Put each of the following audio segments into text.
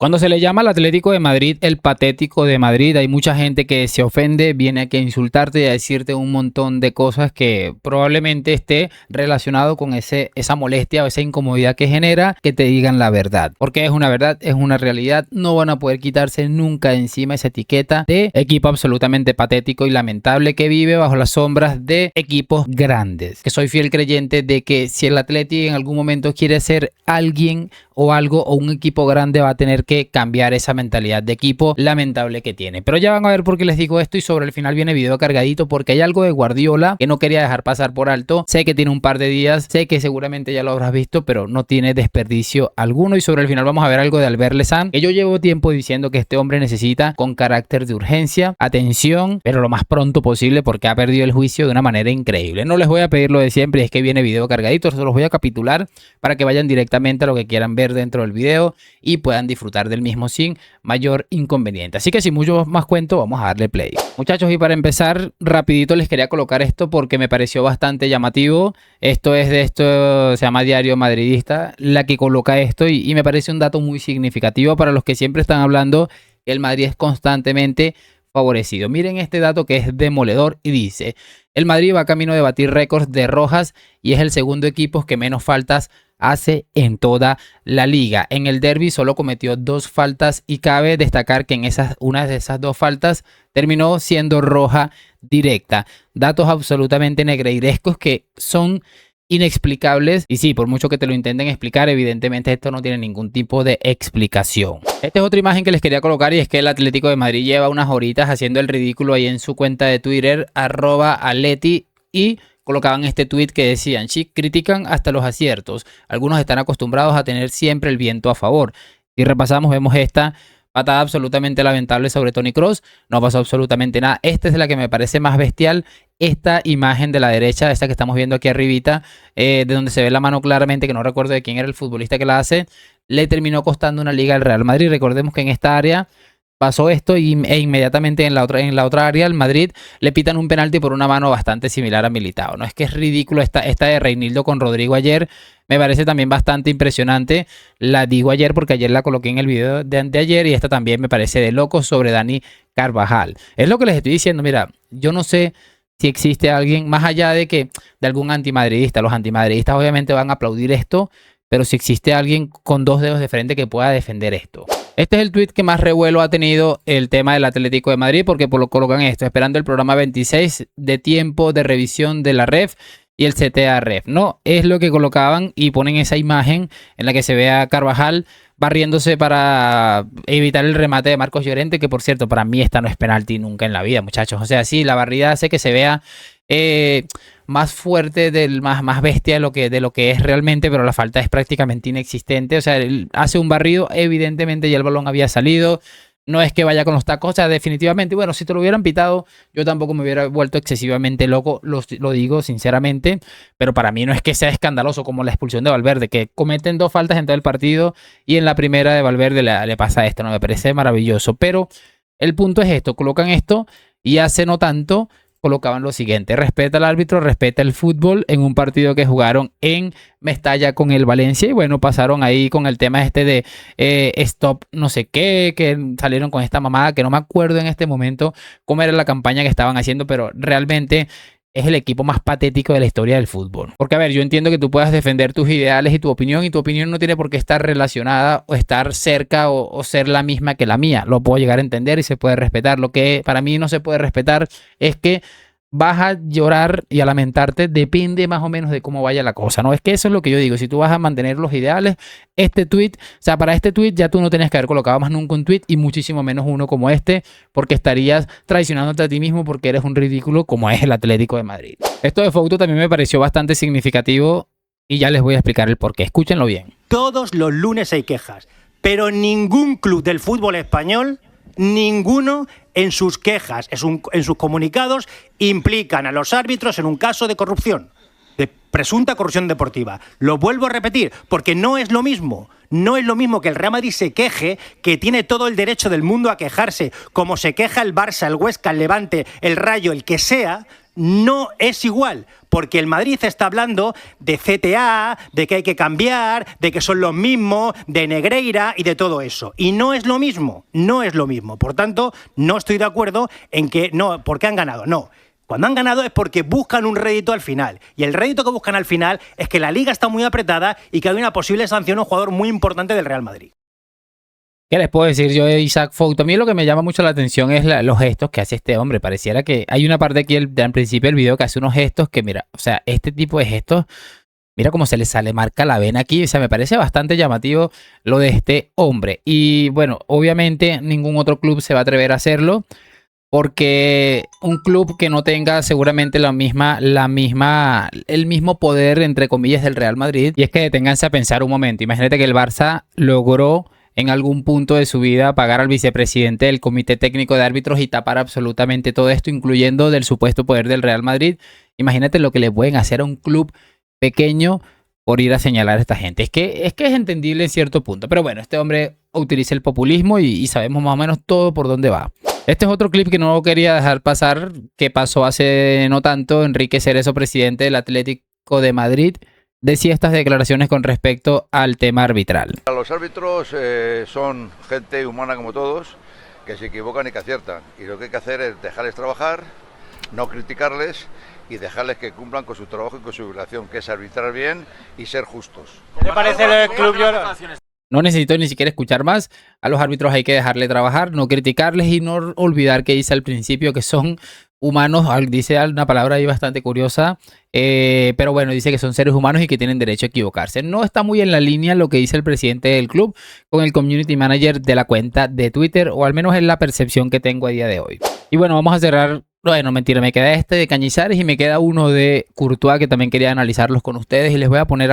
Cuando se le llama al Atlético de Madrid el patético de Madrid, hay mucha gente que se ofende, viene aquí a insultarte y a decirte un montón de cosas que probablemente esté relacionado con esa molestia o esa incomodidad que genera que te digan la verdad. Porque es una verdad, es una realidad, no van a poder quitarse nunca de encima esa etiqueta de equipo absolutamente patético y lamentable que vive bajo las sombras de equipos grandes. Que soy fiel creyente de que si el Atleti en algún momento quiere ser alguien o algo o un equipo grande, va a tener que cambiar esa mentalidad de equipo lamentable que tiene. Pero ya van a ver por qué les digo esto, y sobre el final viene video cargadito porque hay algo de Guardiola que no quería dejar pasar por alto. Sé que tiene un par de días, sé que seguramente ya lo habrás visto, pero no tiene desperdicio alguno. Y sobre el final vamos a ver algo de Albert Lezán, que yo llevo tiempo diciendo que este hombre necesita con carácter de urgencia, atención, pero lo más pronto posible, porque ha perdido el juicio de una manera increíble. No les voy a pedir lo de siempre, es que viene video cargadito, se los voy a capitular para que vayan directamente a lo que quieran ver dentro del video y puedan disfrutar del mismo sin mayor inconveniente. Así que sin mucho más cuento, vamos a darle play. Muchachos, y para empezar rapidito les quería colocar esto porque me pareció bastante llamativo. Esto es de esto, se llama Diario Madridista, la que coloca esto, y me parece un dato muy significativo para los que siempre están hablando que el Madrid es constantemente favorecido. Miren este dato que es demoledor y dice: el Madrid va camino de batir récords de rojas y es el segundo equipo que menos faltas hace en toda la liga. En el derbi solo cometió 2 faltas y cabe destacar que en una de esas 2 faltas terminó siendo roja directa. Datos absolutamente negreirescos que son inexplicables, y sí, por mucho que te lo intenten explicar, evidentemente esto no tiene ningún tipo de explicación. Esta es otra imagen que les quería colocar, y es que el Atlético de Madrid lleva unas horitas haciendo el ridículo ahí en su cuenta de Twitter @Atleti, y colocaban este tweet que decían: sí, critican hasta los aciertos, algunos están acostumbrados a tener siempre el viento a favor. Si repasamos, vemos esta patada absolutamente lamentable sobre Toni Kroos, no pasó absolutamente nada. Esta es la que me parece más bestial, esta imagen de la derecha, esta que estamos viendo aquí arribita, de donde se ve la mano claramente, que no recuerdo de quién era el futbolista que la hace, le terminó costando una liga al Real Madrid. Recordemos que en esta área pasó esto e inmediatamente en la otra área el Madrid le pitan un penalti por una mano bastante similar a Militao. No es que es ridículo esta de Reinildo con Rodrigo ayer, me parece también bastante impresionante. La digo ayer porque ayer la coloqué en el video de ayer, y esta también me parece de loco sobre Dani Carvajal. Es lo que les estoy diciendo. Mira, yo no sé si existe alguien más allá de algún antimadridista. Los antimadridistas obviamente van a aplaudir esto, pero si existe alguien con 2 dedos de frente que pueda defender esto. Este es el tweet que más revuelo ha tenido el tema del Atlético de Madrid, porque colocan esto: esperando el programa 26 de tiempo de revisión de la ref y el CTA ref. No, es lo que colocaban, y ponen esa imagen en la que se ve a Carvajal barriéndose para evitar el remate de Marcos Llorente, que por cierto, para mí esta no es penalti nunca en la vida, muchachos. O sea, sí, la barrida hace que se vea más fuerte, más bestia de lo que es realmente, pero la falta es prácticamente inexistente. O sea, él hace un barrido, evidentemente ya el balón había salido, no es que vaya con los tacos. O sea, definitivamente, bueno, si te lo hubieran pitado, yo tampoco me hubiera vuelto excesivamente loco, lo digo sinceramente, pero para mí no es que sea escandaloso como la expulsión de Valverde, que cometen 2 faltas en todo el partido y en la primera de Valverde le pasa esto. No me parece maravilloso, pero el punto es esto: colocan esto, y hace no tanto colocaban lo siguiente: respeta al árbitro, respeta el fútbol, en un partido que jugaron en Mestalla con el Valencia. Y bueno, pasaron ahí con el tema este de stop no sé qué, que salieron con esta mamada que no me acuerdo en este momento cómo era la campaña que estaban haciendo, pero realmente es el equipo más patético de la historia del fútbol. Porque, a ver, yo entiendo que tú puedas defender tus ideales y tu opinión no tiene por qué estar relacionada o estar cerca o ser la misma que la mía. Lo puedo llegar a entender y se puede respetar. Lo que para mí no se puede respetar es que vas a llorar y a lamentarte, depende más o menos de cómo vaya la cosa, ¿no? Es que eso es lo que yo digo: si tú vas a mantener los ideales, este tweet, o sea, para este tweet ya tú no tenías que haber colocado más nunca un tweet, y muchísimo menos uno como este, porque estarías traicionándote a ti mismo, porque eres un ridículo como es el Atlético de Madrid. Esto de Fouto también me pareció bastante significativo, y ya les voy a explicar el porqué. Escúchenlo bien. Todos los lunes hay quejas, pero ningún club del fútbol español, ninguno, en sus quejas, en sus comunicados, implican a los árbitros en un caso de corrupción, de presunta corrupción deportiva. Lo vuelvo a repetir, porque no es lo mismo. No es lo mismo que el Real Madrid se queje, que tiene todo el derecho del mundo a quejarse, como se queja el Barça, el Huesca, el Levante, el Rayo, el que sea. no es igual, porque el Madrid está hablando de CTA, de que hay que cambiar, de que son los mismos, de Negreira y de todo eso. Y no es lo mismo, no es lo mismo. Por tanto, no estoy de acuerdo en que no, porque han ganado, no. Cuando han ganado es porque buscan un rédito al final. Y el rédito que buscan al final es que la Liga está muy apretada y que hay una posible sanción a un jugador muy importante del Real Madrid. ¿Qué les puedo decir yo de Isaac Fout? A mí lo que me llama mucho la atención es los gestos que hace este hombre. Pareciera que hay una parte aquí al principio del video que hace unos gestos que, mira, o sea, este tipo de gestos, mira cómo se le sale marca la vena aquí. O sea, me parece bastante llamativo lo de este hombre. Y bueno, obviamente ningún otro club se va a atrever a hacerlo, porque un club que no tenga seguramente el mismo poder, entre comillas, del Real Madrid. Y es que deténganse a pensar un momento. Imagínate que el Barça logró en algún punto de su vida pagar al vicepresidente del Comité Técnico de Árbitros y tapar absolutamente todo esto, incluyendo del supuesto poder del Real Madrid. Imagínate lo que le pueden hacer a un club pequeño por ir a señalar a esta gente. Es que es entendible en cierto punto. Pero bueno, este hombre utiliza el populismo y sabemos más o menos todo por dónde va. Este es otro clip que no quería dejar pasar, que pasó hace no tanto. Enrique Cerezo, presidente del Atlético de Madrid, decía estas declaraciones con respecto al tema arbitral. Los árbitros son gente humana como todos, que se equivocan y que aciertan. Y lo que hay que hacer es dejarles trabajar, no criticarles y dejarles que cumplan con su trabajo y con su obligación, que es arbitrar bien y ser justos. ¿Qué le parece el Club Lloro? No necesito ni siquiera escuchar más. A los árbitros hay que dejarle trabajar, no criticarles y no olvidar que dice al principio que son humanos. Dice una palabra ahí bastante curiosa, pero bueno, dice que son seres humanos y que tienen derecho a equivocarse. No está muy en la línea lo que dice el presidente del club con el community manager de la cuenta de Twitter, o al menos es la percepción que tengo a día de hoy. Y bueno, vamos a cerrar. Bueno, mentira, me queda este de Cañizares y me queda uno de Courtois, que también quería analizarlos con ustedes, y les voy a poner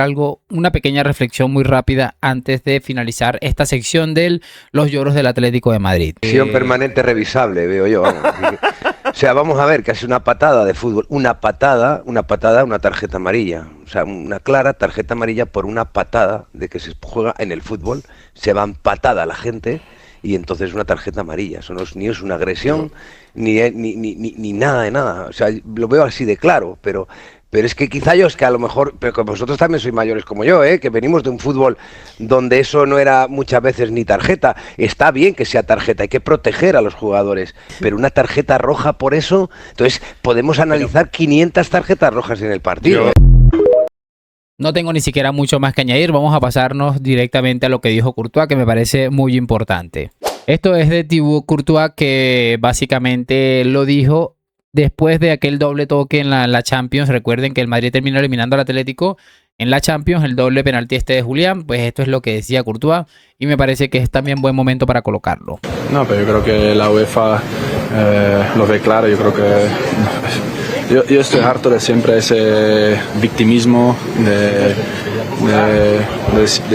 una pequeña reflexión muy rápida antes de finalizar esta sección de los lloros del Atlético de Madrid. Permanente revisable, veo yo. O sea, vamos a ver, que hace una patada de fútbol, una tarjeta amarilla. O sea, una clara tarjeta amarilla por una patada de que se juega en el fútbol, se va empatada la gente y entonces una tarjeta amarilla. Eso no es, ni es una agresión, ni nada de nada. O sea, lo veo así de claro, pero es que quizá yo, es que a lo mejor, pero que vosotros también sois mayores como yo, que venimos de un fútbol donde eso no era muchas veces ni tarjeta. Está bien que sea tarjeta, hay que proteger a los jugadores, pero una tarjeta roja por eso, entonces podemos analizar 500 tarjetas rojas en el partido. No tengo ni siquiera mucho más que añadir. Vamos a pasarnos directamente a lo que dijo Courtois, que me parece muy importante. Esto es de Thibaut Courtois, que básicamente lo dijo después de aquel doble toque en la Champions. Recuerden que el Madrid terminó eliminando al Atlético en la Champions, el doble penalti de Julián. Pues esto es lo que decía Courtois y me parece que es también buen momento para colocarlo. No, pero yo creo que la UEFA lo ve claro. Yo creo que yo estoy harto de siempre ese victimismo, de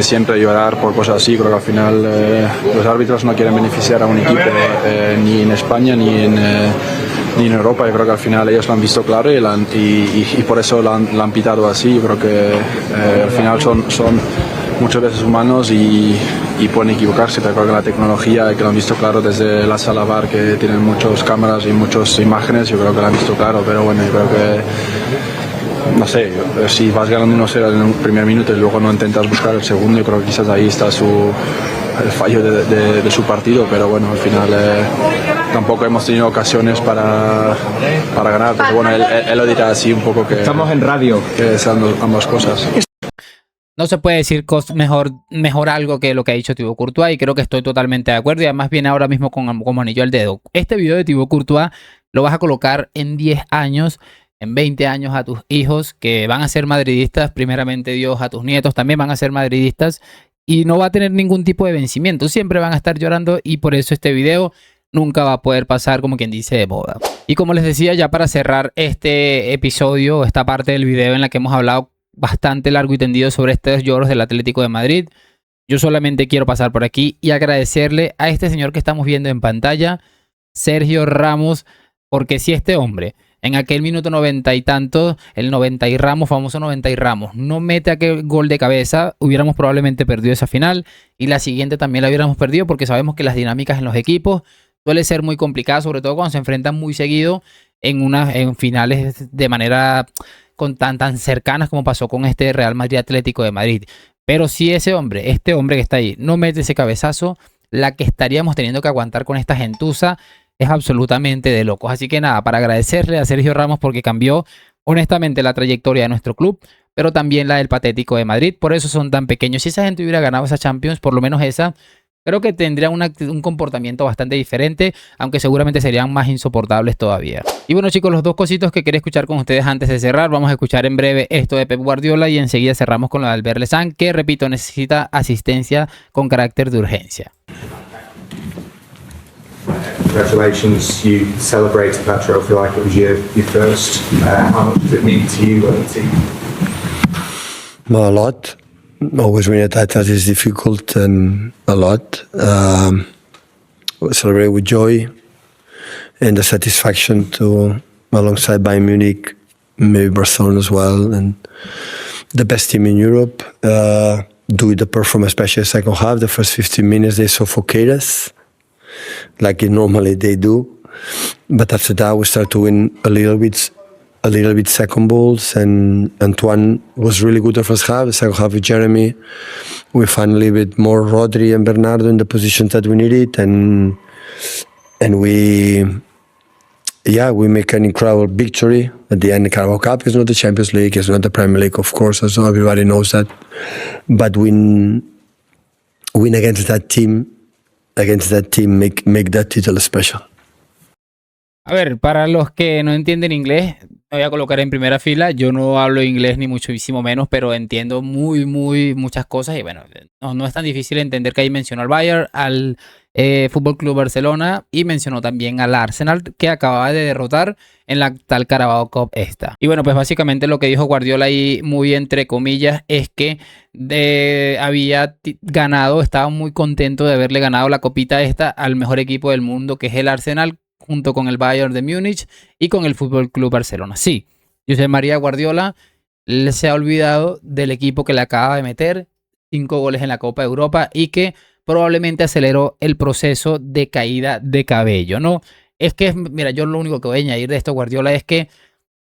siempre llorar por cosas así. Creo que al final los árbitros no quieren beneficiar a un equipo, ni en España ni en Europa. Yo creo que al final ellos lo han visto claro y por eso lo han pitado así. Yo creo que al final son muchas veces humanos y pueden equivocarse, pero creo que la tecnología, que lo han visto claro desde la sala VAR, que tienen muchas cámaras y muchas imágenes, yo creo que lo han visto claro. Pero bueno, yo creo que, no sé, si vas ganando 1-0 en un primer minuto y luego no intentas buscar el segundo, yo creo que quizás ahí está el fallo de su partido. Pero bueno, al final tampoco hemos tenido ocasiones para ganar, pero bueno, él lo dirá así un poco, que estamos en radio, que sean ambas cosas. No se puede decir mejor algo que lo que ha dicho Thibaut Courtois, y creo que estoy totalmente de acuerdo, y además viene ahora mismo como anillo al dedo. Este video de Thibaut Courtois lo vas a colocar en 10 años, en 20 años a tus hijos, que van a ser madridistas, primeramente Dios, a tus nietos también van a ser madridistas, y no va a tener ningún tipo de vencimiento, siempre van a estar llorando, y por eso este video nunca va a poder pasar, como quien dice, de moda. Y como les decía, ya para cerrar este episodio, esta parte del video en la que hemos hablado bastante largo y tendido sobre estos lloros del Atlético de Madrid, yo solamente quiero pasar por aquí y agradecerle a este señor que estamos viendo en pantalla, Sergio Ramos, porque si este hombre en aquel minuto 90 y tanto, el 90 y Ramos, famoso 90 y Ramos, no mete aquel gol de cabeza, hubiéramos probablemente perdido esa final, y la siguiente también la hubiéramos perdido, porque sabemos que las dinámicas en los equipos suele ser muy complicada, sobre todo cuando se enfrentan muy seguido. en finales de manera tan cercanas como pasó con este Real Madrid Atlético de Madrid. Pero si este hombre que está ahí, no mete ese cabezazo, la que estaríamos teniendo que aguantar con esta gentuza es absolutamente de locos. Así que nada, para agradecerle a Sergio Ramos porque cambió honestamente la trayectoria de nuestro club, pero también la del Patético de Madrid. Por eso son tan pequeños. Si esa gente hubiera ganado esa Champions, por lo menos esa, creo que tendría un comportamiento bastante diferente, aunque seguramente serían más insoportables todavía. Y bueno, chicos, los dos cositos que quería escuchar con ustedes antes de cerrar. Vamos a escuchar en breve esto de Pep Guardiola y enseguida cerramos con lo de Albert Lezán, que, repito, necesita asistencia con carácter de urgencia. Congratulations, you celebrated that trophy like it was your first. How much does it mean to you and the team? Well, a lot. Always winning a title is difficult, and a lot. Celebrate with joy and the satisfaction to, alongside Bayern Munich, maybe Barcelona as well, and the best team in Europe. Do the performance, especially the second half. The first 15 minutes they suffocate us, like normally they do. But after that, we start to win a little bit second balls, and Antoine was really good the first half. The second half with Jeremy, we found a little bit more Rodri and Bernardo in the positions that we needed, and we make an incredible victory at the end. The Carabao Cup is not the Champions League, it's not the Premier League, of course, as everybody knows that, but win against that team, make that title special. A ver, para los que no entienden inglés, me voy a colocar en primera fila. Yo no hablo inglés ni muchísimo menos, pero entiendo muchas cosas. Y bueno, no es tan difícil entender que ahí mencionó al Bayern, al Fútbol Club Barcelona y mencionó también al Arsenal, que acababa de derrotar en la tal Carabao Cup esta. Y bueno, pues básicamente lo que dijo Guardiola ahí, muy entre comillas, es que había ganado, estaba muy contento de haberle ganado la copita esta al mejor equipo del mundo, que es el Arsenal, junto con el Bayern de Múnich y con el Fútbol Club Barcelona. Sí, Josep María Guardiola se ha olvidado del equipo que le acaba de meter 5 goles en la Copa de Europa y que probablemente aceleró el proceso de caída de cabello, ¿no? Es que, mira, yo lo único que voy a añadir de esto, Guardiola, es que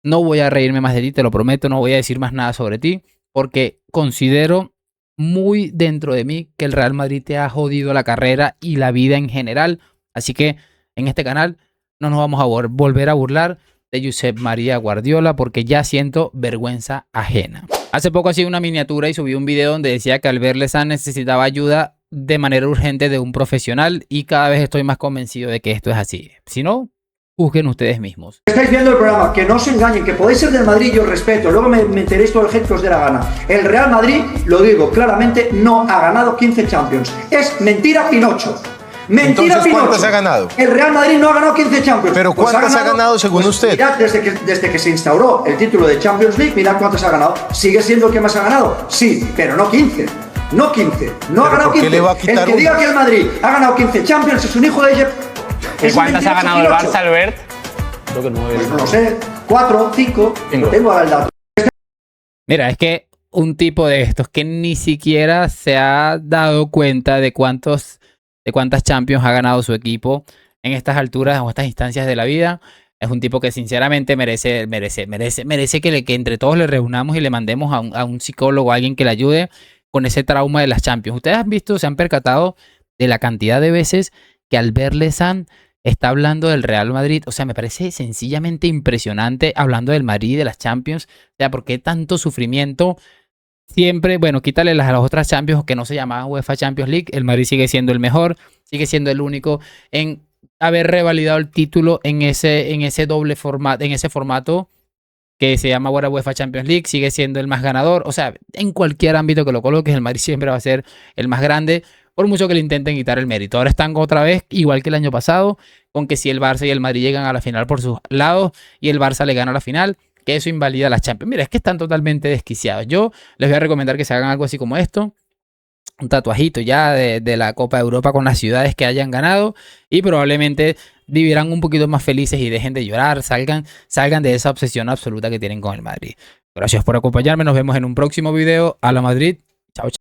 no voy a reírme más de ti, te lo prometo, no voy a decir más nada sobre ti, porque considero muy dentro de mí que el Real Madrid te ha jodido la carrera y la vida en general. Así que en este canal no nos vamos a volver a burlar de Josep María Guardiola porque ya siento vergüenza ajena. Hace poco hacía una miniatura y subí un video donde decía que Albert Lezán necesitaba ayuda de manera urgente de un profesional y cada vez estoy más convencido de que esto es así. Si no, juzguen ustedes mismos. Estáis viendo el programa, que no os engañen, que podéis ser del Madrid, yo os respeto, luego me enteréis todo el hate que os dé la gana. El Real Madrid, lo digo claramente, no ha ganado 15 Champions. Es mentira Pinocho. Mentira. Entonces, Pinocho. ¿cuántas ha ganado? El Real Madrid no ha ganado 15 Champions. ¿Pero cuántas ha ganado según usted? Mirad, desde que se instauró el título de Champions League, mirad cuántas ha ganado. ¿Sigue siendo el que más ha ganado? Sí, pero no 15. No 15. No ha ganado 15. El que diga que el Madrid ha ganado 15 Champions es un hijo de... ¿Y cuántas ha ganado el Barça, Albert? Creo que 9. Pues no lo sé. 4, 5. Tengo ahora el dato. Mira, es que un tipo de estos que ni siquiera se ha dado cuenta de cuántas Champions ha ganado su equipo en estas alturas o estas instancias de la vida, es un tipo que sinceramente merece que entre todos le reunamos y le mandemos a un psicólogo, a alguien que le ayude con ese trauma de las Champions. Ustedes han visto, se han percatado de la cantidad de veces que Albert Lezán está hablando del Real Madrid. O sea, me parece sencillamente impresionante hablando del Madrid, de las Champions. O sea, ¿por qué tanto sufrimiento? Siempre, bueno, quítale las otras Champions que no se llamaban UEFA Champions League. El Madrid sigue siendo el mejor, sigue siendo el único en haber revalidado el título en ese doble formato, en ese formato que se llama ahora UEFA Champions League. Sigue siendo el más ganador. O sea, en cualquier ámbito que lo coloques, el Madrid siempre va a ser el más grande, por mucho que le intenten quitar el mérito. Ahora están otra vez, igual que el año pasado, con que si el Barça y el Madrid llegan a la final por sus lados y el Barça le gana la final, que eso invalida las Champions. Mira, es que están totalmente desquiciados. Yo les voy a recomendar que se hagan algo así como esto. Un tatuajito ya de la Copa de Europa con las ciudades que hayan ganado y probablemente vivirán un poquito más felices y dejen de llorar, salgan de esa obsesión absoluta que tienen con el Madrid. Gracias por acompañarme. Nos vemos en un próximo video. A la Madrid. Chao, chao.